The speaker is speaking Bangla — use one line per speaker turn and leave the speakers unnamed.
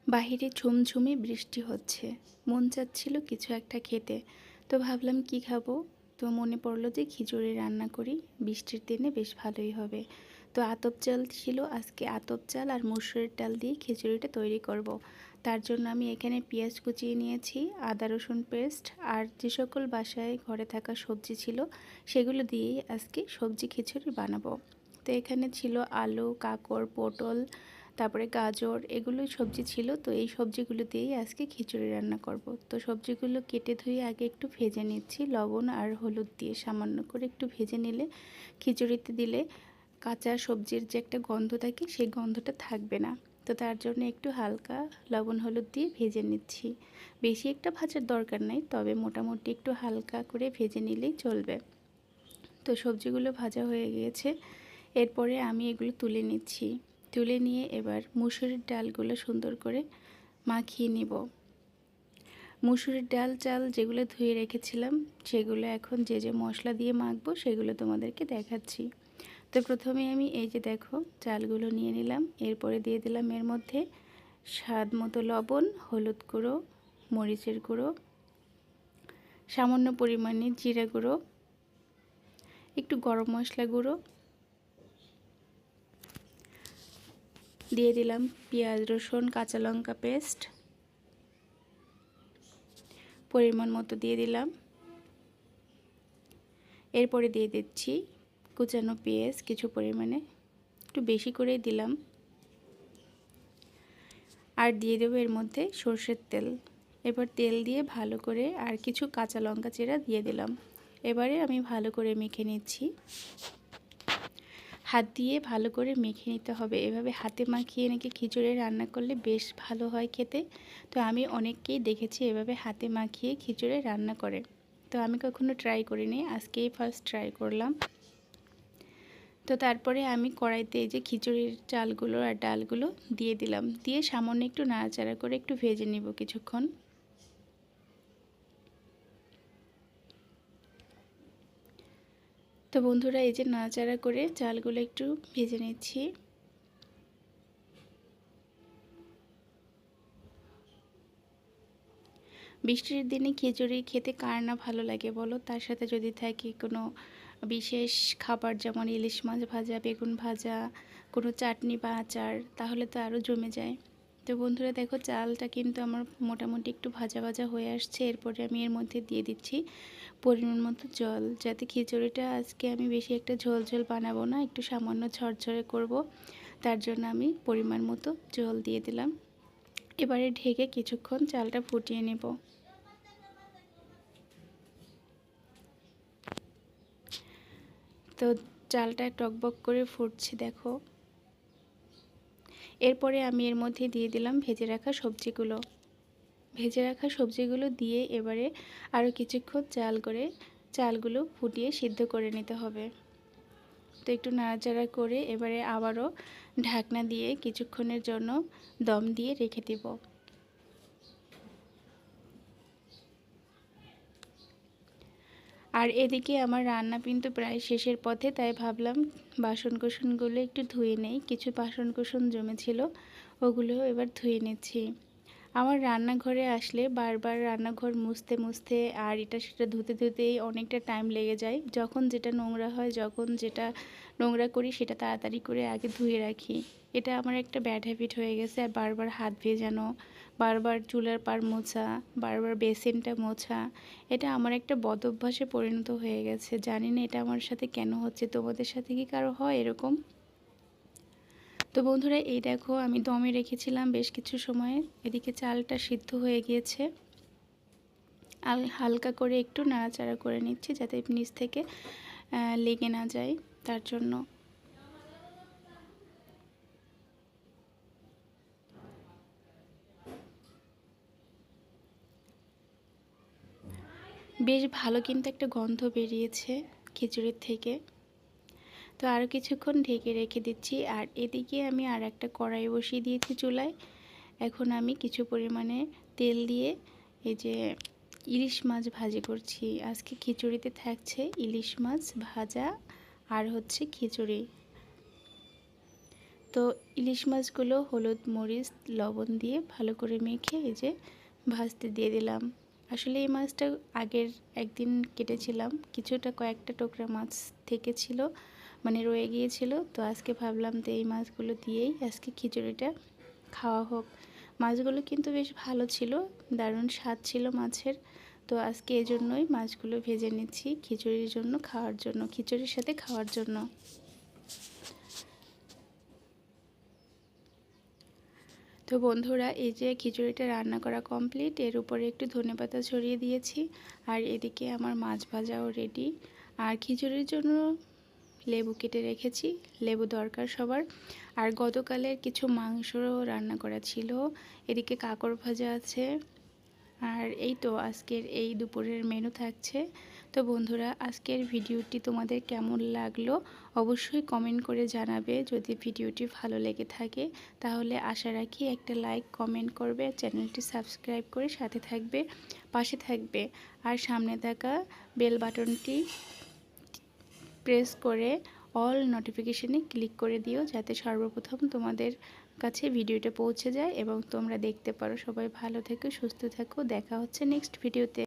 বাহিরে ঝুমঝুমে বৃষ্টি হচ্ছে। মন চাচ্ছিল কিছু একটা খেতে। তো ভাবলাম কি খাবো? তো মনে পড়লো যে খিচুড়ি রান্না করি। বৃষ্টির দিনে বেশ ভালোই হবে। তো আতপ চাল ছিল, আজকে আতপ চাল আর মসুরের ডাল দিয়ে খিচুড়িটা তৈরি করব। তার জন্য আমি এখানে পেঁয়াজ কুচিয়ে নিয়েছি, আদা রসুন পেস্ট আর যে সকল বাসায় ঘরে থাকা সবজি ছিল সেগুলো দিয়েই আজকে সবজি খিচুড়ি বানাবো। তো এখানে ছিল আলু, কাঁকড়, পটল, তারপরে গাজর, এগুলোই সবজি ছিল। তো এই সবজিগুলো দিয়েই আজকে খিচুড়ি রান্না করব। তো সবজিগুলো কেটে ধুয়ে আগে একটু ভেজে নিচ্ছি, লবণ আর হলুদ দিয়ে সামান্য করে একটু ভেজে নিলে খিচুড়িতে দিলে কাঁচা সবজির যে একটা গন্ধ থাকে সেই গন্ধটা থাকবে না। তো তার জন্য একটু হালকা লবণ হলুদ দিয়ে ভেজে নিচ্ছি। বেশি একটা ভাজার দরকার নাই, তবে মোটামুটি একটু হালকা করে ভেজে নিলেই চলবে। তো সবজিগুলো ভাজা হয়ে গিয়েছে, এরপরে আমি এগুলো তুলে নিচ্ছি। তুলে নিয়ে এবার মুসুরির ডালগুলো সুন্দর করে মাখিয়ে নিব। মুসুরির ডাল চাল যেগুলো ধুয়ে রেখেছিলাম সেগুলো এখন যে যে মশলা দিয়ে মাখবো সেগুলো তোমাদেরকে দেখাচ্ছি। তো প্রথমে আমি এই যে দেখো চালগুলো নিয়ে নিলাম, এরপরে দিয়ে দিলাম এর মধ্যে স্বাদ মতো লবণ, হলুদ গুঁড়ো, মরিচের গুঁড়ো, সামান্য পরিমাণে জিরা গুঁড়ো, একটু গরম মশলা গুঁড়ো, দিয়ে দিলাম পেঁয়াজ রসুন কাঁচা লঙ্কা পেস্ট পরিমাণ মতো দিয়ে দিলাম। এরপরে দিয়ে দিচ্ছি কুচানো পেঁয়াজ কিছু পরিমাণে, একটু বেশি করেই দিলাম। আর দিয়ে দেবো এর মধ্যে সর্ষের তেল। এবার তেল দিয়ে ভালো করে আর কিছু কাঁচা লঙ্কা চিরা দিয়ে দিলাম। এবারে আমি ভালো করে মেখে নিচ্ছি। হাত দিয়ে ভালো করে মেখে নিতে হবে। এভাবে হাতে মাখিয়ে নাকি খিচুড়ি রান্না করলে বেশ ভালো হয় খেতে। তো আমি অনেককেই দেখেছি এভাবে হাতে মাখিয়ে খিচুড়ি রান্না করে। তো আমি কখনো ট্রাই করিনি, আজকেই ফার্স্ট ট্রাই করলাম। তো তারপরে আমি কড়াইতে এই যে খিচুড়ির চালগুলো আর ডালগুলো দিয়ে দিলাম, দিয়ে সামান্য একটু নাড়াচাড়া করে একটু ভেজে নিব কিছুক্ষণ। তো বন্ধুরা এই যে নাড়াচাড়া করে চালগুলো একটু ভেজে নিচ্ছি। বৃষ্টির দিনে খিচুড়ি খেতে কার না ভালো লাগে বলো? তার সাথে যদি থাকে কোনো বিশেষ খাবার, যেমন ইলিশ মাছ ভাজা, বেগুন ভাজা, কোনো চাটনি বা আচার, তাহলে তো আরও জমে যায়। তো বন্ধুরা দেখো চালটা কিন্তু আমার মোটামুটি একটু ভাজা ভাজা হয়ে আসছে। এরপরে আমি এর মধ্যে দিয়ে দিচ্ছি পরিমাণ মতো জল, যাতে খিচুড়িটা আজকে আমি বেশি একটা ঝোল ঝোল বানাবো না, একটু সামান্য ঝরঝরে করব। তার জন্য আমি পরিমাণ মতো জল দিয়ে দিলাম। এবারে ঢেকে কিছুক্ষণ চালটা ফুটিয়ে নেব। তো চালটা টকবক করে ফুটছে দেখো। এরপরে আমি এর মধ্যে দিয়ে দিলাম ভেজে রাখা সবজিগুলো। ভেজে রাখা সবজিগুলো দিয়ে এবারে আরও কিছুক্ষণ চালগুলো ফুটিয়ে সিদ্ধ করে নিতে হবে। তো একটু নাড়াচাড়া করে এবারে আবারও ঢাকনা দিয়ে কিছুক্ষণের জন্য দম দিয়ে রেখে দেব। আর এদিকে আমার রান্না কিন্তু প্রায় শেষের পথে, তাই ভাবলাম বাসনকোসনগুলো একটু ধুয়ে নেই। কিছু বাসনকোসন জমেছিল, ওগুলো এবার ধুয়ে নিচ্ছি। আমার রান্নাঘরে আসলে বারবার রান্নাঘর মুছতে মুছতে আর এটা সেটা ধুতে ধুতেই অনেকটা টাইম লেগে যায়। যখন যেটা নোংরা হয়, যখন যেটা নোংরা করি সেটা তাড়াতাড়ি করে আগে ধুয়ে রাখি। এটা আমার একটা ব্যাড হ্যাবিট হয়ে গেছে। আর বারবার হাত ভেজানো, বারবার চুলার পাড় মোছা, বারবার বেসিনটা মোছা, এটা আমার একটা বদ অভ্যাসে পরিণত হয়ে গেছে। জানি না এটা আমার সাথে কেন হচ্ছে, তোমাদের সাথে কি কারো হয় এরকম? তো বন্ধুরা এই দেখো আমি দমে রেখেছিলাম বেশ কিছু সময়, এদিকে চালটা সিদ্ধ হয়ে গিয়েছে। হালকা করে একটু নাড়াচাড়া করে নিচ্ছি যাতে নিচ থেকে লেগে না যায়, তার জন্য। বেশ ভালো কিন্তু একটা গন্ধ বেরিয়েছে খিচুড়ির থেকে। তো আরও কিছুক্ষণ ঢেকে রেখে দিচ্ছি। আর এদিকে আমি আর একটা কড়াই বসিয়ে দিয়েছি চুলায়। এখন আমি কিছু পরিমাণে তেল দিয়ে এই যে ইলিশ মাছ ভাজি করছি। আজকে খিচুড়িতে থাকছে ইলিশ মাছ ভাজা আর হচ্ছে খিচুড়ি। তো ইলিশ মাছগুলো হলুদ মরিচ লবণ দিয়ে ভালো করে মেখে এই যে ভাজতে দিয়ে দিলাম। আসলে এই মাছটা আগের একদিন কেটেছিলাম, কিছুটা কয়েকটা টুকরা মাছ থেকে ছিল, মানে রয়ে গিয়েছিল। তো আজকে ভাবলাম তো এই মাছগুলো দিয়েই আজকে খিচুড়িটা খাওয়া হোক। মাছগুলো কিন্তু বেশ ভালো ছিল, দারুণ স্বাদ ছিল মাছের। তো আজকে এজন্যই মাছগুলো ভেজে নিচ্ছি খিচুড়ির জন্য, খাওয়ার জন্য, খিচুড়ির সাথে খাওয়ার জন্য। তো বন্ধুরা, এই যে খিচুড়িটা রান্না করা কমপ্লিট, এর উপরে একটু ধনেপাতা ছড়িয়ে দিয়েছি। আর এদিকে আমার মাছ ভাজাও রেডি। আর খিচুড়ির জন্য লেবু কেটে রেখেছি, লেবু দরকার সবার। আর গতকালের কিছু মাংস রান্না করা ছিল, এদিকে কাঁকড় ভাজা আছে। আর এই তো আজকের এই দুপুরের মেনু থাকছে। তো বন্ধুরা, আজকের ভিডিওটি তোমাদের কেমন লাগলো অবশ্যই কমেন্ট করে জানাবে। যদি ভিডিওটি ভালো লেগে থাকে তাহলে আশা রাখি একটা লাইক কমেন্ট করবে, চ্যানেলটি সাবস্ক্রাইব করে সাথে থাকবে, পাশে থাকবে। আর সামনে থাকা বেল বাটনটি প্রেস করে অল নোটিফিকেশনে ক্লিক করে দিও, যাতে সর্বপ্রথম তোমাদের কাছে ভিডিওটা পৌঁছে যায় এবং তোমরা দেখতে পারো। সবাই ভালো থেকো, সুস্থ থাকো, দেখা হচ্ছে নেক্সট ভিডিওতে।